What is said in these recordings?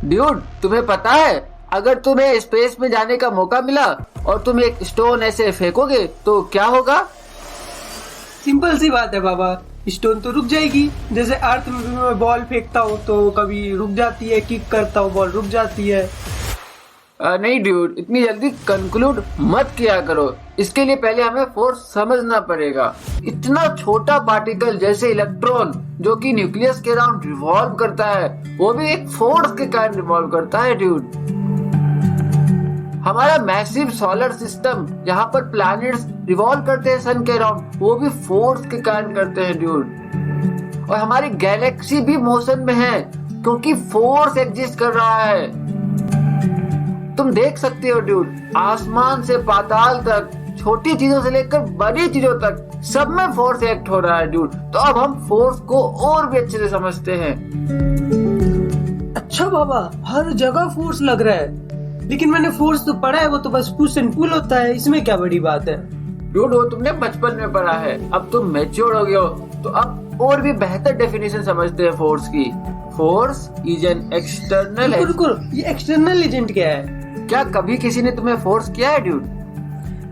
Dude, तुम्हें पता है अगर तुम्हें स्पेस में जाने का मौका मिला और तुम एक स्टोन ऐसे फेंकोगे तो क्या होगा? सिंपल सी बात है बाबा, स्टोन तो रुक जाएगी। जैसे अर्थ में भी मैं बॉल फेंकता हूँ तो कभी रुक जाती है, किक करता हूँ बॉल रुक जाती है। नहीं ड्यूड, इतनी जल्दी कंक्लूड मत किया करो। इसके लिए पहले हमें फोर्स समझना पड़ेगा। इतना छोटा पार्टिकल जैसे इलेक्ट्रॉन जो कि न्यूक्लियस के अराउंड रिवॉल्व करता है, वो भी एक फोर्स के कारण रिवॉल्व करता है ड्यूड। हमारा मैसिव सोलर सिस्टम जहाँ पर प्लैनेट्स रिवॉल्व करते हैं सन के अराउंड, वो भी फोर्स के कारण करते हैं ड्यूड। और हमारी गैलेक्सी भी मोशन में है क्योंकि फोर्स एग्जिस्ट कर रहा है। तुम देख सकते हो ड्यूड, आसमान से पाताल तक, छोटी चीजों से लेकर बड़ी चीजों तक सब में फोर्स एक्ट हो रहा है ड्यूड। तो अब हम फोर्स को और भी अच्छे से समझते हैं। अच्छा बाबा, हर जगह फोर्स लग रहा है, लेकिन मैंने फोर्स तो पढ़ा है, वो तो बस पुश एंड पुल होता है, इसमें क्या बड़ी बात है? ड्यूड, वो तुमने बचपन में पढ़ा है, अब तुम मैच्योर हो गए हो तो अब और भी बेहतर डेफिनेशन समझते हैं फोर्स की। Force is an external. रुको, ये एक्सटर्नल एजेंट क्या है? क्या कभी किसी ने तुम्हें फोर्स किया है ड्यूड?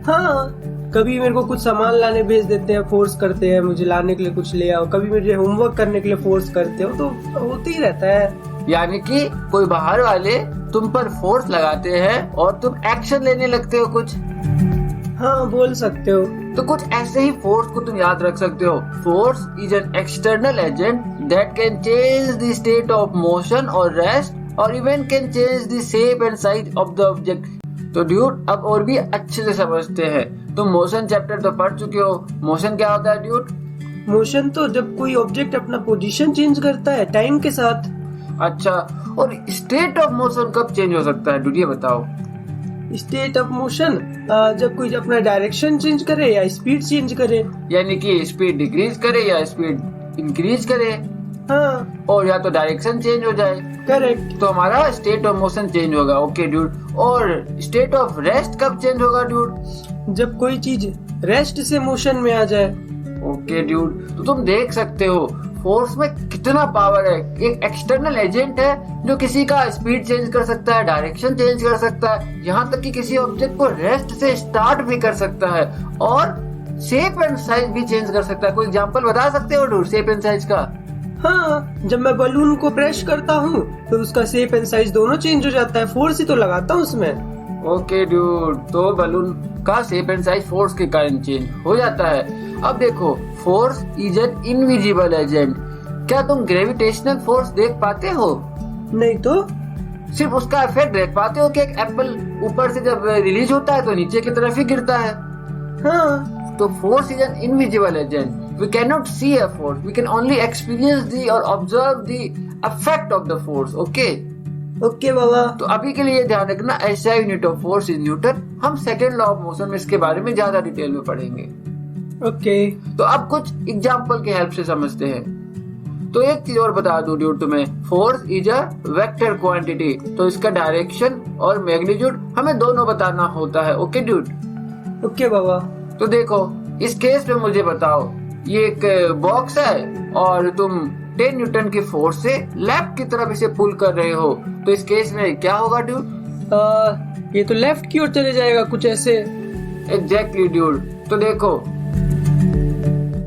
हाँ, कभी मेरे को कुछ सामान लाने भेज देते हैं, फोर्स करते हैं मुझे लाने के लिए कुछ ले आओ। कभी मुझे होमवर्क करने के लिए फोर्स करते हो, तो होते ही रहता है। यानी कि कोई बाहर वाले तुम पर फोर्स लगाते हैं और तुम एक्शन लेने लगते हो कुछ। हाँ, बोल सकते हो। तो कुछ ऐसे ही फोर्स को तुम याद रख सकते हो। Force is an external agent that can change the state of motion और रेस्ट और even can change the shape and size of the object. तो ड्यूड, अब और भी अच्छे से समझते हैं। तुम मोशन चैप्टर तो पढ़ चुके हो। मोशन क्या होता है ड्यूड? मोशन तो जब कोई ऑब्जेक्ट अपना पोजीशन चेंज करता है टाइम के साथ। अच्छा, और स्टेट ऑफ मोशन कब चेंज हो सकता है ड्यूड, ये बताओ। स्टेट ऑफ मोशन जब कोई अपना डायरेक्शन चेंज करे या स्पीड चेंज करे। यानी कि स्पीड डिक्रीज करे या स्पीड इंक्रीज करे। हाँ, और या तो डायरेक्शन चेंज हो जाए। करेक्ट। तो हमारा स्टेट ऑफ मोशन चेंज होगा। Okay dude. और स्टेट ऑफ रेस्ट कब चेंज होगा ड्यूड? जब कोई चीज रेस्ट से मोशन में आ जाए। ओके ड्यूड, तो तुम देख सकते हो फोर्स में कितना पावर है। एक एक्सटर्नल एजेंट है जो किसी का स्पीड चेंज कर सकता है, डायरेक्शन चेंज कर सकता है, यहाँ तक कि किसी ऑब्जेक्ट को रेस्ट से स्टार्ट भी कर सकता है और शेप एंड साइज भी चेंज कर सकता है। कोई एग्जांपल बता सकते हो ड्यूड शेप एंड साइज का? हाँ, जब मैं बलून को प्रेस करता हूँ तो उसका शेप एंड साइज दोनों चेंज हो जाता है। फोर्स ही तो लगाता हूँ उसमें। ओके ड्यूड, तो बलून का शेप एंड साइज फोर्स के कारण चेंज हो जाता है। अब देखो, force is an invisible agent. क्या तुम ग्रेविटेशनल फोर्स देख पाते हो? नहीं तो। सिर्फ उसका इफेक्ट देख पाते हो कि एक एप्पल ऊपर से जब रिलीज होता है तो नीचे की तरफ ही गिरता है। हाँ, तो force is an invisible agent. We cannot see a force. We can only experience the or observe the effect of the force. Okay? Okay बाबा। तो अभी के लिए ध्यान रखना, SI unit of force is newton. हम सेकेंड लॉ ऑफ मोशन में इसके बारे में ज्यादा डिटेल में पढ़ेंगे। ओके, तो अब कुछ एग्जांपल के हेल्प से समझते हैं। तो एक चीज और बता दूं ड्यूड तुम्हें, force is a vector quantity. तो इसका डायरेक्शन और मैग्नीट्यूड हमें दोनों बताना होता है। Okay dude? ओके बाबा। तो देखो, इस केस में मुझे बताओ, ये एक बॉक्स है और तुम 10 न्यूटन की फोर्स से लेफ्ट की तरफ इसे पुल कर रहे हो। तो इस केस में क्या होगा ड्यूड? ये तो लेफ्ट की ओर चले जाएगा, कुछ ऐसे। Exactly dude. तो देखो,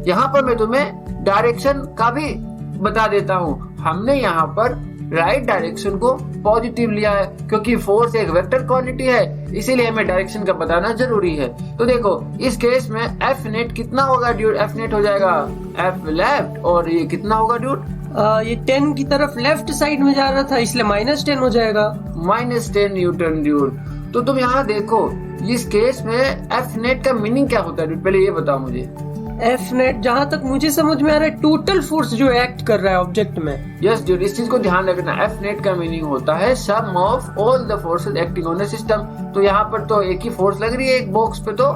यहाँ पर मैं तुम्हें डायरेक्शन का भी बता देता हूँ। हमने यहाँ पर राइट डायरेक्शन को पॉजिटिव लिया है क्योंकि फोर्स एक वेक्टर क्वांटिटी है, इसीलिए हमें डायरेक्शन का बताना जरूरी है। तो देखो, इस केस में एफ नेट कितना होगा ड्यूड? एफ नेट हो जाएगा एफ लेफ्ट। और ये कितना होगा ड्यूड? ये 10 की तरफ लेफ्ट साइड में जा रहा था, इसलिए -10 हो जाएगा। -10 न्यूटन ड्यूड। तो तुम यहाँ देखो, इस केस में एफ नेट का मीनिंग क्या होता है ड्यूड? पहले ये बताओ मुझे। एफ नेट जहाँ तक मुझे समझ में आ रहा है, टोटल फोर्स जो एक्ट कर रहा है ऑब्जेक्ट में। यस ड्यूड, इस चीज को ध्यान रखना। एफ नेट का मीनिंग होता है sum of all the forces acting on a system. तो यहाँ पर तो एक ही फोर्स लग रही है एक बॉक्स पे, तो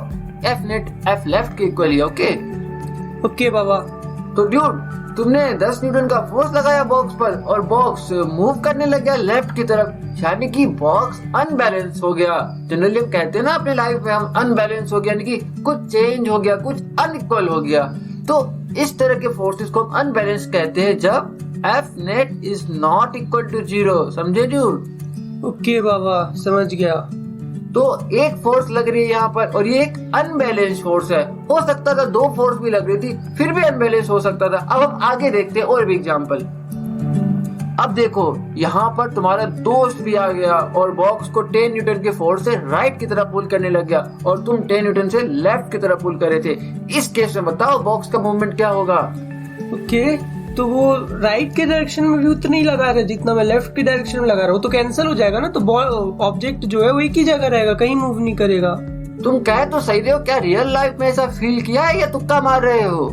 एफ नेट एफ लेफ्ट के इक्वल है। ओके? ओके बाबा। तो ड्यूड, तुमने 10 न्यूटन का फोर्स लगाया बॉक्स पर और बॉक्स मूव करने लग गया लेफ्ट की तरफ, यानी कि बॉक्स अनबैलेंस हो गया। जनरली हम कहते हैं ना अपने लाइफ में, हम अनबैलेंस हो गया, यानी कि कुछ चेंज हो गया, कुछ अनइक्वल हो गया। तो इस तरह के फोर्सेस को हम अनबैलेंस कहते हैं जब F net is not equal to 0, समझे ड्यूड? ओके बाबा, समझ गया। तो एक फोर्स लग रही है यहाँ पर और ये एक अनबैलेंस फोर्स है। हो सकता था दो फोर्स भी लग रही थी, फिर भी अनबैलेंस हो सकता था। अब हम आगे देखते हैं और भी एग्जांपल। अब देखो यहाँ पर तुम्हारा दोस्त भी आ गया और बॉक्स को 10 न्यूटन के फोर्स से राइट की तरफ पुल करने लग गया और तुम 10 न्यूटन से लेफ्ट की तरफ पुल कर रहे थे। इस केस में बताओ बॉक्स का मूवमेंट क्या होगा? ओके, तो वो राइट के डायरेक्शन में भी उतना ही लगा रहे जितना मैं लेफ्ट की डायरेक्शन में लगा रहा हूँ, तो कैंसिल हो जाएगा ना। तो ऑब्जेक्ट जो है वो एक ही जगह रहेगा, कहीं मूव नहीं करेगा। तुम कह तो सही रहे हो, क्या रियल लाइफ में ऐसा फील किया है या तुक्का मार रहे हो?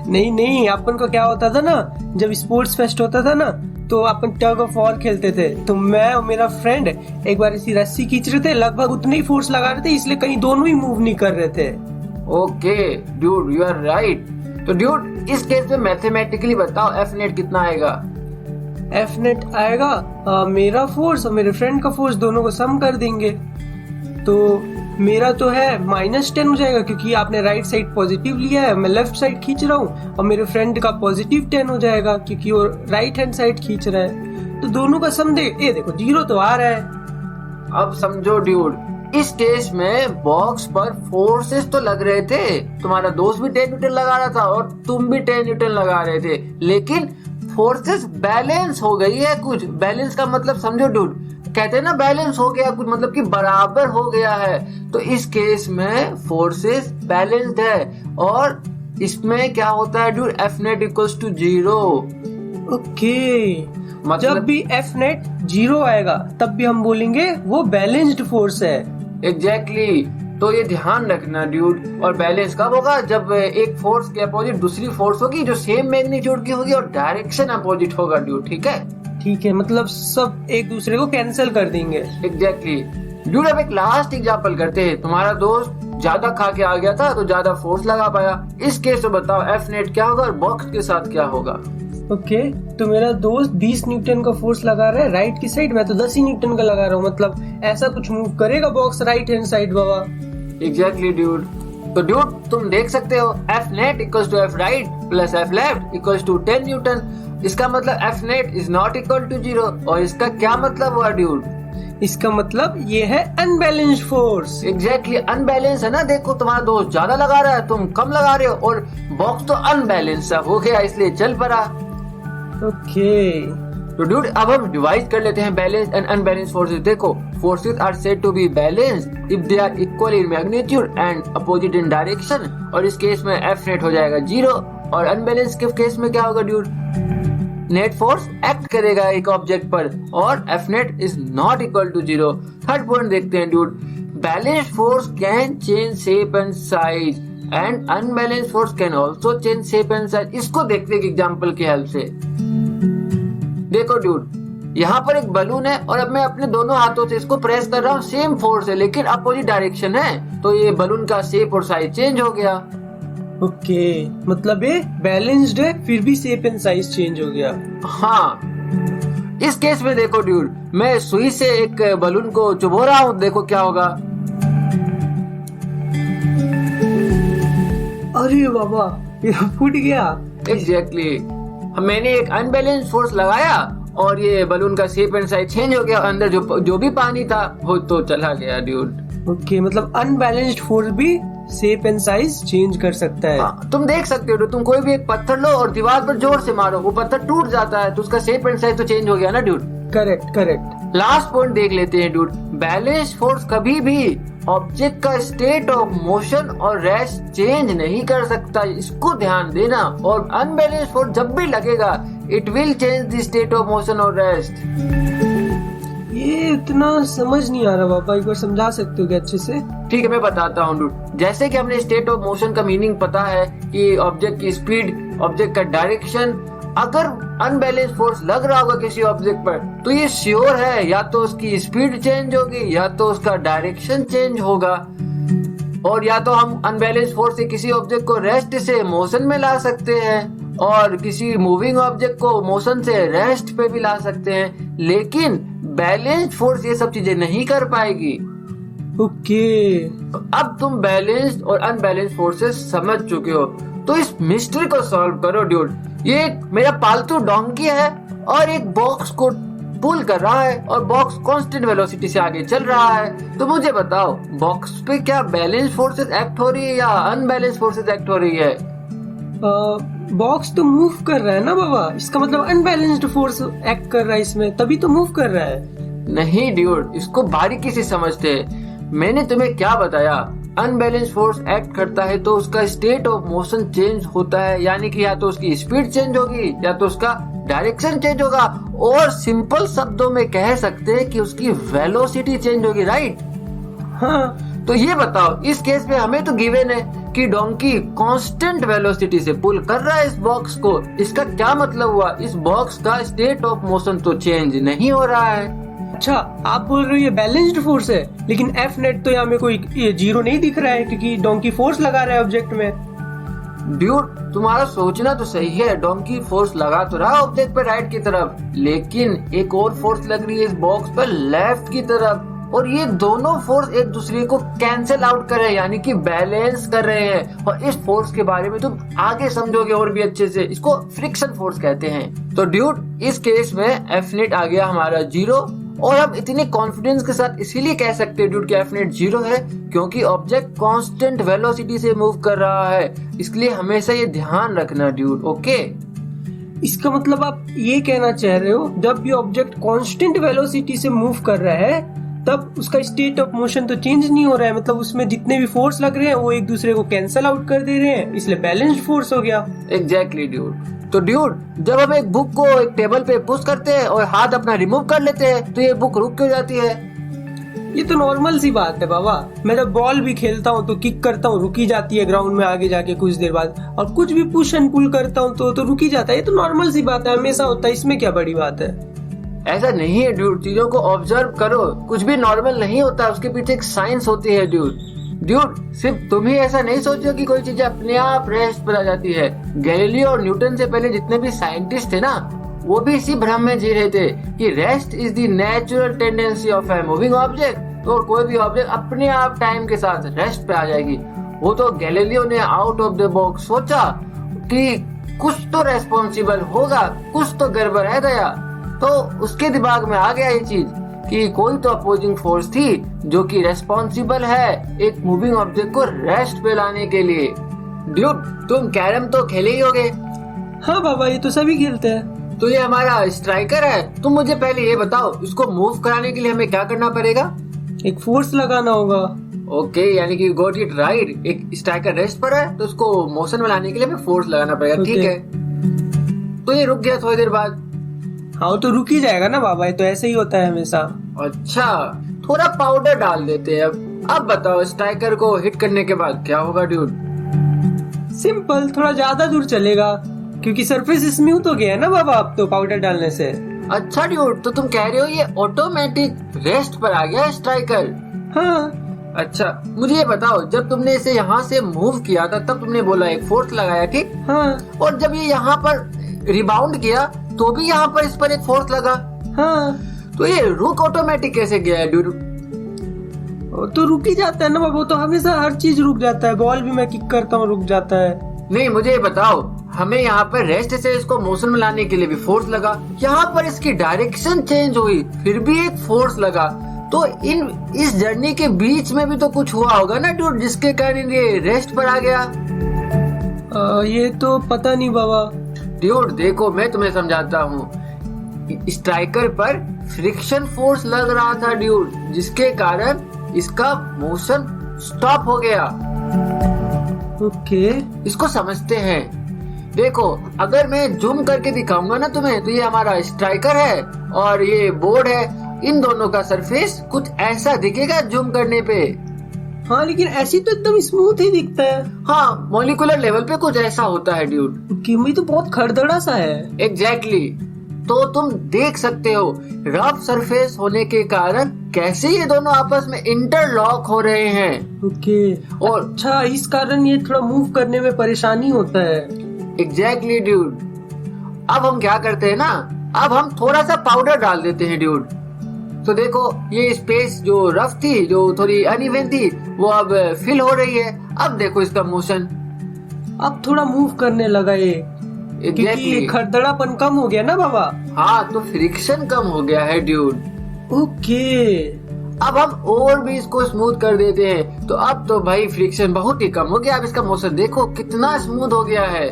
नहीं नहीं, अपन को क्या होता था ना, जब स्पोर्ट्स फेस्ट होता था ना, तो अपन टग ऑफ वॉर खेलते थे। तो मैं और मेरा फ्रेंड एक बार ऐसी रस्सी खींच रहे थे, लगभग उतने ही फोर्स लगा रहे थे, इसलिए कहीं दोनों ही मूव नहीं कर रहे थे। Okay dude, you are right. तो ड्यूड इस केस में मैथमेटिकली बताओ एफ नेट कितना आएगा? एफ नेट आएगा मेरा फोर्स और मेरे फ्रेंड का फोर्स दोनों को सम कर देंगे। तो मेरा तो है -10 हो जाएगा, क्योंकि आपने राइट साइड पॉजिटिव लिया है, मैं लेफ्ट साइड खींच रहा हूँ, और मेरे फ्रेंड का +10 हो जाएगा क्योंकि वो राइट हैंड साइड खींच रहा है। तो दोनों का सम ये देखो 0 तो आ रहा है। अब समझो ड्यूड, इस केस में बॉक्स पर फोर्सेस तो लग रहे थे। तुम्हारा दोस्त भी 10 न्यूटन लगा रहा था और तुम भी 10 न्यूटन लगा रहे थे, लेकिन फोर्सेस बैलेंस हो गई है कुछ। बैलेंस का मतलब समझो ड्यूड, कहते हैं ना बैलेंस हो गया कुछ, मतलब कि बराबर हो गया है। तो इस केस में फोर्सेस बैलेंस्ड है और इसमें क्या होता है dude, F net equals to 0। Okay, मतलब जब भी एफ नेट 0 आएगा तब भी हम बोलेंगे वो बैलेंस्ड फोर्स है। एग्जैक्टली तो ये ध्यान रखना ड्यूड। और बैलेंस कब होगा? जब एक फोर्स के अपोजिट दूसरी फोर्स होगी जो सेम मैग्नीट्यूड की होगी और डायरेक्शन अपोजिट होगा ड्यूड, ठीक है? ठीक है, मतलब सब एक दूसरे को कैंसिल कर देंगे। Exactly dude. अब एक लास्ट एग्जांपल करते हैं। तुम्हारा दोस्त ज्यादा खा के आ गया था तो ज्यादा फोर्स लगा पाया। इस केस में बताओ एफ नेट क्या होगा और बॉक्स के साथ क्या होगा? ओके, तो मेरा दोस्त 20 न्यूटन का फोर्स लगा रहा है राइट की साइड, मैं तो 10 ही न्यूटन का लगा रहा हूँ। मतलब ऐसा कुछ मूव करेगा बॉक्स राइट हैंड साइड बाबा? Exactly dude. तो ड्यूड तुम देख सकते हो F net equals to F right plus F left equals to 10 newton. इसका मतलब F net is not equal to 0। और इसका क्या मतलब हुआ ड्यूड? इसका मतलब ये है अनबैलेंस्ड फोर्स। एग्जैक्टली अनबैलेंस है ना। देखो तुम्हारा दोस्त ज्यादा लगा रहा है, तुम कम लगा रहे हो, और बॉक्स तो अनबैलेंस हो गया इसलिए चल पड़ा। ओके, तो ड्यूड अब हम डिवाइड कर लेते हैं बैलेंस एंड अनबैलेंस फोर्सेस। देखो forces are said to be balanced if they are equal in magnitude and opposite in direction. और इस केस में एफ नेट हो जाएगा 0 और अनबैलेंस के केस में क्या होगा ड्यूड? नेट फोर्स एक्ट करेगा एक ऑब्जेक्ट पर और F net is not equal to 0। Third point देखते हैं dude, balanced force can change shape and size and unbalanced force can also change shape and size. इसको देखते हैं एग्जांपल की हेल्प से। देखो ड्यूड, यहाँ पर एक बलून है और अब मैं अपने दोनों हाथों से इसको प्रेस कर रहा हूँ। सेम फोर्स है लेकिन अपोजिट डायरेक्शन है, तो ये बलून का शेप और साइज चेंज हो गया। ओके, मतलब ये बैलेंस्ड है फिर भी शेप एंड साइज चेंज हो गया। हाँ, इस केस में देखो ड्यूड, मैं सुई से एक बलून को चुभो रहा हूँ, देखो क्या होगा। अरे बाबा, ये फूट गया। एग्जैक्टली मैंने एक अनबैलेंस फोर्स लगाया और ये बलून का शेप एंड साइज चेंज हो गया। अंदर जो भी पानी था वो तो चला गया ड्यूड। ओके, मतलब अनबैलेंस्ड फोर्स भी शेप एंड साइज चेंज कर सकता है। तुम देख सकते हो, तुम कोई भी एक पत्थर लो और दीवार पर जोर से मारो, वो पत्थर टूट जाता है, तो उसका शेप एंड साइज तो चेंज हो गया ना dude. Correct correct. Last point देख लेते हैं ड्यूड, बैलेंस फोर्स कभी भी ऑब्जेक्ट का स्टेट ऑफ मोशन और रेस्ट चेंज नहीं कर सकता, इसको ध्यान देना। और अनबैलेंस फोर्स जब भी लगेगा it will change the state of motion और रेस्ट। ये इतना समझ नहीं आ रहा पापा, एक बार समझा सकते हो क्या अच्छे से? ठीक है, मैं बताता हूँ डूड। जैसे कि हमने स्टेट ऑफ मोशन का मीनिंग पता है कि ऑब्जेक्ट की स्पीड, ऑब्जेक्ट का डायरेक्शन। अगर अनबैलेंस फोर्स लग रहा होगा किसी ऑब्जेक्ट पर तो ये श्योर है या तो उसकी स्पीड चेंज होगी या तो उसका डायरेक्शन चेंज होगा। और या तो हम अनबैलेंस फोर्स से किसी ऑब्जेक्ट को रेस्ट से मोशन में ला सकते हैं और किसी मूविंग ऑब्जेक्ट को मोशन से रेस्ट पे भी ला सकते हैं, लेकिन बैलेंस फोर्स ये सब चीजें नहीं कर पाएगी। ओके, अब तुम बैलेंस्ड और अनबैलेंस्ड फोर्सेस समझ चुके हो, तो इस मिस्ट्री को सॉल्व करो ड्यूड। ये मेरा पालतू डोंकी है और एक बॉक्स को पुल कर रहा है और बॉक्स कांस्टेंट वेलोसिटी से आगे चल रहा है। तो मुझे बताओ, बॉक्स पे क्या बैलेंस फोर्सेस एक्ट हो रही है या अनबैलेंस फोर्सेस एक्ट हो रही है? बॉक्स तो मूव कर रहा है ना बाबा, इसका मतलब अनबैलेंस्ड फोर्स एक्ट कर रहा है इसमें, तभी तो मूव कर रहा है। नहीं ड्यूड, इसको बारीकी से समझते हैं। मैंने तुम्हें क्या बताया, अनबैलेंस फोर्स एक्ट करता है तो उसका स्टेट ऑफ मोशन चेंज होता है, यानी कि या तो उसकी स्पीड चेंज होगी या तो उसका डायरेक्शन चेंज होगा, और सिंपल शब्दों में कह सकते हैं कि उसकी वेलोसिटी चेंज होगी, राइट? हाँ, तो ये बताओ, इस केस में हमें तो गिवन है कि डोंकी कांस्टेंट वेलोसिटी से पुल कर रहा है इस बॉक्स को। इसका क्या मतलब हुआ? इस बॉक्स का स्टेट ऑफ मोशन तो चेंज नहीं हो रहा है। अच्छा, आप बोल रहे हो ये बैलेंस्ड फोर्स है, लेकिन एफ नेट तो यहाँ में कोई ये जीरो नहीं दिख रहा है क्योंकि डोंकी फोर्स लगा रहा है ऑब्जेक्ट में। ड्यूड, तुम्हारा सोचना तो सही है, डोंकी फोर्स लगा तो रहा ऑब्जेक्ट पर राइट की तरफ, लेकिन एक और फोर्स लग रही है इस बॉक्स पर लेफ्ट की तरफ, और ये दोनों फोर्स एक दूसरे को कैंसिल आउट कर रहे हैं, यानी कि बैलेंस कर रहे हैं। और इस फोर्स के बारे में तुम आगे समझोगे और भी अच्छे से, इसको फ्रिक्शन फोर्स कहते हैं। तो ड्यूड, इस केस में एफ नेट आ गया हमारा 0, और हम इतने कॉन्फिडेंस के साथ इसीलिए कह सकते हैं ड्यूड कि एफ नेट 0 है क्योंकि ऑब्जेक्ट कांस्टेंट वेलोसिटी से मूव कर रहा है। इसलिए हमेशा ये ध्यान रखना ड्यूड, ओके? इसका मतलब आप ये कहना चाह रहे हो, जब भी ऑब्जेक्ट कांस्टेंट वेलोसिटी से मूव कर रहा है तब उसका स्टेट ऑफ मोशन तो चेंज नहीं हो रहा है, मतलब उसमें जितने भी फोर्स लग रहे हैं वो एक दूसरे को कैंसल आउट कर दे रहे हैं, इसलिए बैलेंस्ड फोर्स हो गया। Exactly dude. तो ड्यूड, जब हम एक बुक को एक टेबल पे पुश करते हैं और हाथ अपना रिमूव कर लेते हैं तो ये बुक रुक क्यों जाती है? ये तो नॉर्मल सी बात है बाबा। मैं जब बॉल भी खेलता हूँ तो किक करता हूँ, रुकी जाती है ग्राउंड में आगे जाके कुछ देर बाद, और कुछ भी पुश एंड पुल करता हूँ तो रुकी जाता है। ये तो नॉर्मल सी बात है, हमेशा होता है, इसमें क्या बड़ी बात है? ऐसा नहीं है ड्यूड, चीजों को ऑब्जर्व करो, कुछ भी नॉर्मल नहीं होता, उसके पीछे एक साइंस होती है ड्यूड। ड्यूड, सिर्फ तुम ही ऐसा नहीं सोचो कि कोई चीज अपने आप रेस्ट पर आ जाती है। गैलीलियो और न्यूटन से पहले जितने भी साइंटिस्ट थे ना, वो भी इसी भ्रम में जी रहे थे कि rest is the natural tendency of a moving object, तो कोई भी ऑब्जेक्ट अपने आप टाइम के साथ रेस्ट पे आ जाएगी। वो तो गैलीलियो ने आउट ऑफ द बॉक्स सोचा कि कुछ तो रेस्पॉन्सिबल होगा, कुछ तो गड़बड़ है गया, तो उसके दिमाग में आ गया ये चीज कि कोई तो अपोजिंग फोर्स थी जो कि रेस्पॉन्सिबल है एक मूविंग ऑब्जेक्ट को रेस्ट पे लाने के लिए। ड्यूड, तुम कैरम तो खेले ही होगे। हाँ बाबा, ये तो सभी खेलते हैं। तो ये हमारा स्ट्राइकर है। तुम मुझे पहले ये बताओ, इसको मूव कराने के लिए हमें क्या करना पड़ेगा? एक फोर्स लगाना होगा। ओके, यानी कि गॉट इट राइट। एक स्ट्राइकर रेस्ट पर है तो उसको मोशन में लाने के लिए हमें फोर्स लगाना पड़ेगा, ठीक है? तो ये रुक गया थोड़ी देर बाद। हाँ, तो रुक ही जाएगा ना बाबा, ये तो ऐसे ही होता है हमेशा। अच्छा, थोड़ा पाउडर डाल देते हैं। अब बताओ, स्ट्राइकर को हिट करने के बाद क्या होगा ड्यूड? सिंपल, थोड़ा ज्यादा दूर चलेगा क्योंकि सरफेस स्मूथ हो गया है ना बाबा अब तो पाउडर डालने से। अच्छा ड्यूड, तो तुम कह रहे हो ये ऑटोमेटिक रेस्ट पर आ गया स्ट्राइकर? हाँ। अच्छा, मुझे ये बताओ, जब तुमने इसे यहाँ से मूव किया था तब तुमने बोला एक फोर्स लगाया, ठीक? हाँ। और जब ये यहाँ पर रिबाउंड किया तो भी यहाँ पर इस पर एक फोर्स लगा। हाँ। तो ये रुक ऑटोमेटिक कैसे गया है ड्यूड? तो रुक ही जाता है ना बाबा, तो हमेशा हर चीज रुक जाता है, बॉल भी मैं किक करता हूँ रुक जाता है। नहीं, मुझे ये बताओ, हमें यहाँ पर रेस्ट से इसको मोशन में लाने के लिए भी फोर्स लगा, यहाँ पर इसकी डायरेक्शन चेंज हुई फिर भी एक फोर्स लगा, तो इस जर्नी के बीच में भी तो कुछ हुआ होगा ना ड्यूड, जिसके कारण ये रेस्ट पर आ गया। ये तो पता नहीं बाबा। ड्यूड देखो, मैं तुम्हें समझाता हूँ। स्ट्राइकर पर फ्रिक्शन फोर्स लग रहा था ड्यूड, जिसके कारण इसका मोशन स्टॉप हो गया। ओके, इसको समझते हैं। देखो, अगर मैं जूम करके दिखाऊंगा ना तुम्हें, तो ये हमारा स्ट्राइकर है और ये बोर्ड है, इन दोनों का सरफेस कुछ ऐसा दिखेगा जूम करने पे। हाँ, लेकिन ऐसी तो एकदम स्मूथ ही दिखता है। हाँ, मॉलिक्यूलर लेवल पे कुछ ऐसा होता है ड्यूड। ये तो बहुत खड़दड़ा सा है। एग्जैक्टली। तो तुम देख सकते हो रफ सरफेस होने के कारण कैसे ये दोनों आपस में इंटरलॉक हो रहे हैं। ओके, और अच्छा, इस कारण ये थोड़ा मूव करने में परेशानी होता है। Exactly dude. अब हम क्या करते हैं ना, अब हम थोड़ा सा पाउडर डाल देते हैं ड्यूड। तो देखो, ये स्पेस जो रफ थी, जो थोड़ी अनइवन थी, वो अब फिल हो रही है। अब देखो इसका मोशन, अब थोड़ा मूव करने लगा ये। क्योंकि एग्जैक्टली। खरदड़ापन कम हो गया ना बाबा। हाँ, तो फ्रिक्शन कम हो गया है ड्यूड। ओके। अब हम और भी इसको स्मूथ कर देते हैं, तो अब तो भाई फ्रिक्शन बहुत ही कम हो गया। अब इसका मोशन देखो कितना स्मूथ हो गया है।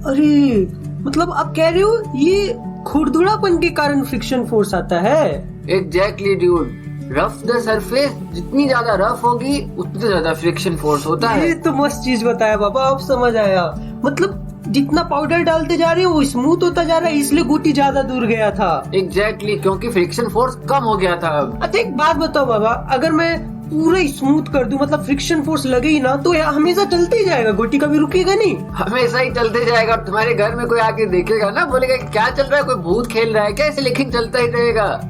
अरे मतलब आप कह रहे हो ये खुरदुरापन के कारण फ्रिक्शन फोर्स आता है? Exactly dude. Rough the surface जितनी ज्यादा रफ होगी उतनी ज्यादा फ्रिक्शन फोर्स होता है। ये तो मस्त चीज बताया बाबा, अब समझ आया। मतलब जितना पाउडर डालते जा रहे हो वो स्मूथ होता जा रहा है, इसलिए गोटी ज्यादा दूर गया था। एग्जैक्टली, क्योंकि फ्रिक्शन फोर्स कम हो गया था अब। अच्छा एक बात बताओ बाबा, अगर मैं पूरा स्मूथ कर दूं, मतलब फ्रिक्शन फोर्स लगे ही ना, तो यह हमेशा चलते ही जाएगा, गोटी कभी रुकेगा नहीं? हमेशा ही चलते जाएगा। तुम्हारे घर में कोई आके देखेगा ना, बोलेगा कि क्या चल रहा है, कोई भूत खेल रहा है क्या, ऐसे लेकिन चलता ही रहेगा।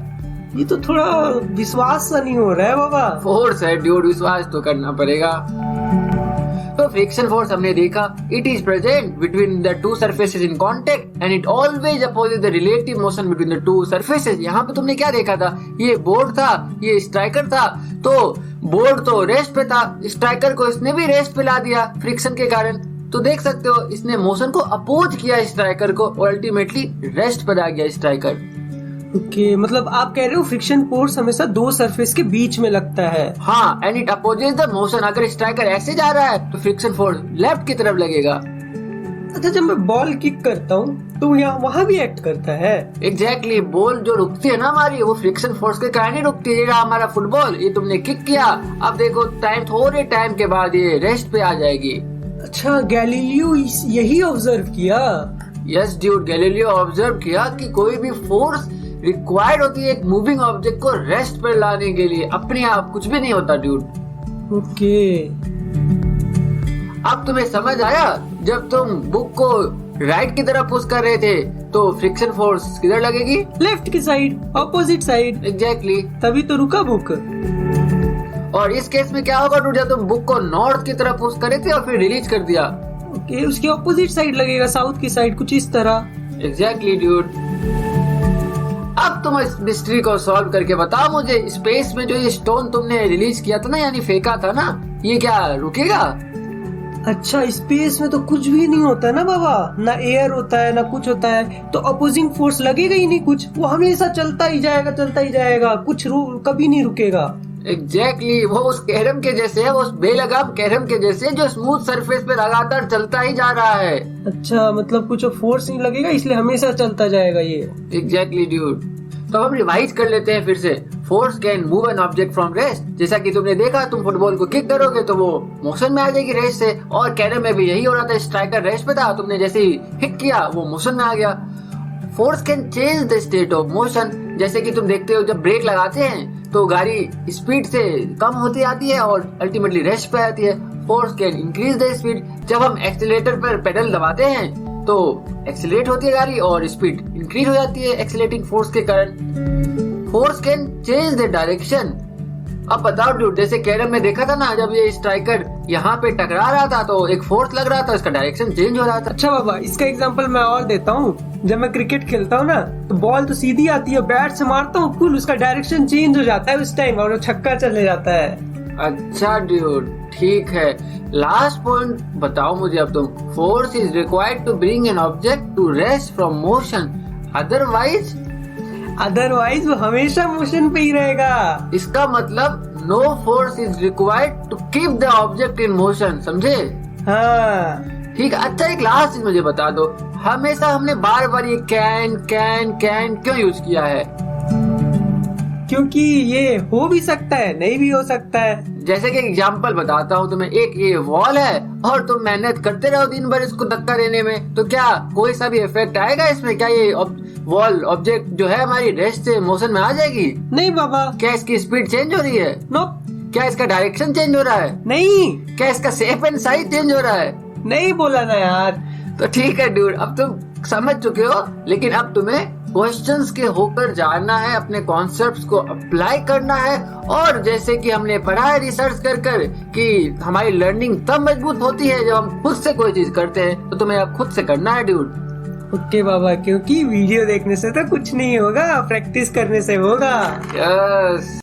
ये तो थोड़ा विश्वास सा नहीं हो रहा है बाबा। फोर्स है ड्यूड, विश्वास तो करना पड़ेगा। तो फ्रिक्शन फोर्स हमने देखा, it is present between the two surfaces in contact and it always opposes the relative motion between the two surfaces. यहाँ पे तुमने क्या देखा था, ये बोर्ड था, ये स्ट्राइकर था। तो बोर्ड तो रेस्ट पे था, स्ट्राइकर को इसने भी रेस्ट पे ला दिया फ्रिक्शन के कारण। तो देख सकते हो इसने मोशन को अपोज किया स्ट्राइकर को और अल्टीमेटली रेस्ट पर आ गया स्ट्राइकर। ओके, मतलब आप कह रहे हो फ्रिक्शन फोर्स हमेशा दो सरफेस के बीच में लगता है। हाँ, and it opposes the motion. अगर स्ट्राइकर ऐसे जा रहा है तो फ्रिक्शन फोर्स लेफ्ट की तरफ लगेगा। अच्छा, जब मैं बॉल किक करता हूँ तो यहाँ वहाँ भी एक्ट करता है? एग्जैक्टली, बॉल जो रुकती है ना हमारी, वो फ्रिक्शन फोर्स के कारण ही रुकती है। हमारा फुटबॉल, ये तुमने किक किया, अब देखो टाइम, थोड़े टाइम के बाद ये रेस्ट पे आ जाएगी। अच्छा, गैलीलियो यही ऑब्जर्व किया? यस ड्यूड, गैलीलियो ऑब्जर्व किया कि कोई भी फोर्स रिक्वायर्ड होती है एक मूविंग ऑब्जेक्ट को रेस्ट पर लाने के लिए, अपने आप कुछ भी नहीं होता ड्यूड। ओके। अब तुम्हें समझ आया, जब तुम बुक को राइट की तरफ पुश कर रहे थे तो फ्रिक्शन फोर्स किधर लगेगी? लेफ्ट की साइड, ऑपोजिट साइड। एग्जैक्टली, तभी तो रुका बुक। और इस केस में क्या होगा ड्यूड, जब तुम बुक को नॉर्थ की तरफ पुश करे थे और फिर रिलीज कर दिया, ओके, उसकी ऑपोजिट साइड लगेगा, साउथ की साइड, कुछ इस तरह। Exactly dude. अब तुम इस मिस्ट्री को सॉल्व करके बताओ मुझे, स्पेस में जो ये स्टोन तुमने रिलीज किया था ना, यानी फेंका था ना, ये क्या रुकेगा? अच्छा, स्पेस में तो कुछ भी नहीं होता है ना बाबा, ना एयर होता है ना कुछ होता है, तो अपोजिंग फोर्स लगेगा ही नहीं कुछ, वो हमेशा चलता ही जाएगा, कुछ कभी नहीं रुकेगा। एग्जैक्टली, वो उस कैरम के जैसे है, वो उस बेलगाम कैरम के जैसे जो स्मूथ सरफेस पे लगातार चलता ही जा रहा है। अच्छा, मतलब कुछ फोर्स नहीं लगेगा इसलिए हमेशा चलता जाएगा ये। Exactly dude. तो हम रिवाइज कर लेते हैं फिर से। Force can move an object from rest. जैसा कि तुमने देखा, तुम फुटबॉल को किक करोगे तो वो मोशन में आ जाएगी रेस्ट से, और कैरम में भी यही हो रहा था, स्ट्राइकर रेस्ट पे था, तुमने जैसे ही हिट किया वो मोशन में आ गया। Force can change the state of motion. जैसे कि तुम देखते हो, जब ब्रेक लगाते हैं तो गाड़ी स्पीड से कम होती आती है और अल्टीमेटली रेस्ट पे आती है। Force can increase the speed. जब हम एक्सीलरेटर पर पेडल दबाते हैं तो एक्सीलरेट होती है गाड़ी और स्पीड इंक्रीज हो जाती है एक्सीलरेटिंग फोर्स के कारण। Force can change the direction. अब बताओ ड्यूड, जैसे कैरम में देखा था ना, जब ये स्ट्राइकर यहाँ पे टकरा रहा था तो एक फोर्स लग रहा था, इसका डायरेक्शन चेंज हो रहा था। अच्छा बाबा, इसका एग्जांपल मैं और देता हूँ। जब मैं क्रिकेट खेलता हूँ ना, तो बॉल तो सीधी आती है, बैट से मारता हूँ फुल, उसका डायरेक्शन चेंज हो जाता है उस टाइम और वो छक्का चले जाता है। अच्छा ड्यूड, ठीक है। लास्ट पॉइंट बताओ मुझे अब तुम। Force is required to bring an object to rest from motion, otherwise वो हमेशा मोशन पे ही रहेगा। इसका मतलब no force is required to keep the object in motion, समझे? हाँ ठीक है। अच्छा, एक लास्ट चीज मुझे बता दो, हमेशा हमने बार बार ये कैन क्यों यूज किया है? क्योंकि ये हो भी सकता है, नहीं भी हो सकता है। जैसे कि एग्जांपल बताता हूँ तुम्हें, एक ये वॉल है और तुम मेहनत करते रहो दिन भर इसको धक्का देने में, तो क्या कोई सा भी इफेक्ट आएगा इसमें? क्या ये वॉल ऑब्जेक्ट जो है हमारी रेस्ट से मोशन में आ जाएगी? नहीं बाबा। क्या इसकी स्पीड चेंज हो रही है? नो। क्या इसका डायरेक्शन चेंज हो रहा है? नहीं। क्या इसका शेप एंड साइज चेंज हो रहा है? नहीं बोला ना यार। तो ठीक है ड्यूड, अब तुम समझ चुके हो, लेकिन अब तुम्हें क्वेश्चंस के होकर जानना है, अपने कॉन्सेप्ट्स को अप्लाई करना है। और जैसे कि हमने पढ़ा है रिसर्च कर कि हमारी लर्निंग तब मजबूत होती है जब हम खुद से कोई चीज करते हैं, तो तुम्हें अब खुद से करना है ड्यूड। ओके बाबा, क्योंकि वीडियो देखने से तो कुछ नहीं होगा, प्रैक्टिस करने से होगा। यस।